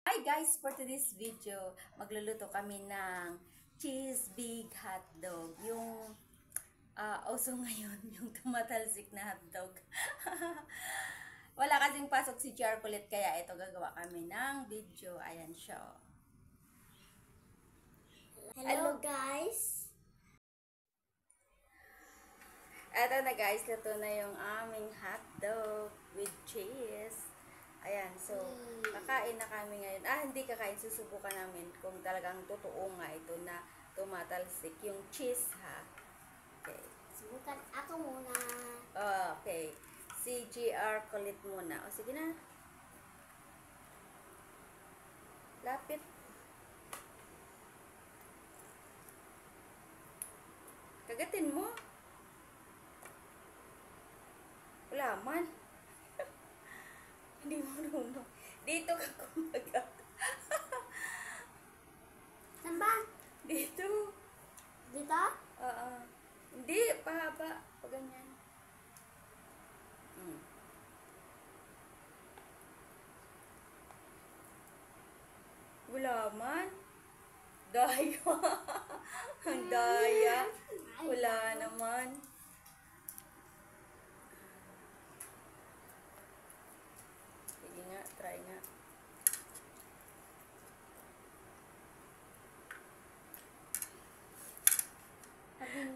Hi guys! For today's video, magluluto kami ng cheese big hotdog. Yung uso ngayon, yung tumatalsik na hotdog. Wala kasing pasok si Charcolet, kaya ito gagawa kami ng video. Ayan siya. Hello guys! Eto na guys, luto na yung aming hotdog with cheese. Ayan, so, kakain na kami ngayon. Hindi kakain, susubukan namin kung talagang totoo nga ito na tumatalsik yung cheese, ha? Okay. Subukan ako muna. Okay. Si GR kulit muna. O, sige na. Lapit. Kagatin mo. Wala man. Hindi mo marunong. Dito ka kumagat. Saan ba? Dito. Dito? Oo. Hindi, pahaba. Pag ganyan. Wala man. Daya. Ang daya. Wala naman. Sige nga, try nga.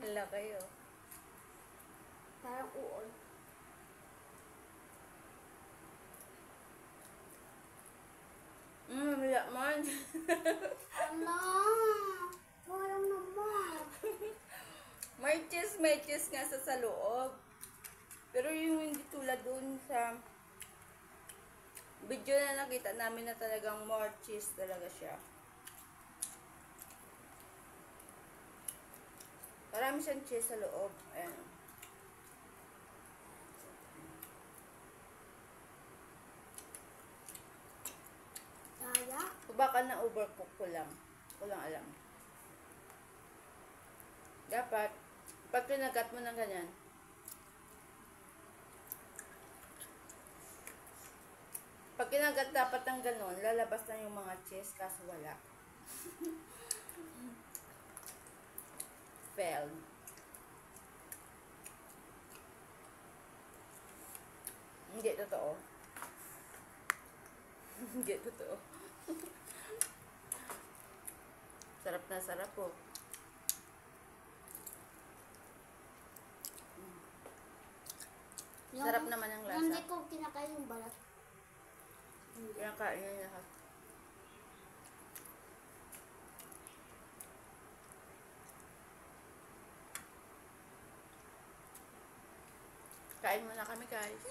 Hala kayo. Parang uol. Wala man. Ano? Parang naman. May cheese nga sa loob. Pero yung hindi tulad doon sa video na nakita namin na talagang more cheese talaga siya. Marami siyang cheese sa loob. Ayan. Kaya? O baka na overcook ko lang. Ko lang alam. Dapat, pag kinagat mo ng ganyan, pag kinagat dapat ng ganon, lalabas na yung mga cheese, kaso wala. Failed. Hindi totoo. Hindi totoo. Sarap na sarap po. Sarap naman ang lasa. Hindi ko kinakain yung balat. Kinakain niya lahat. Kain muna kami guys.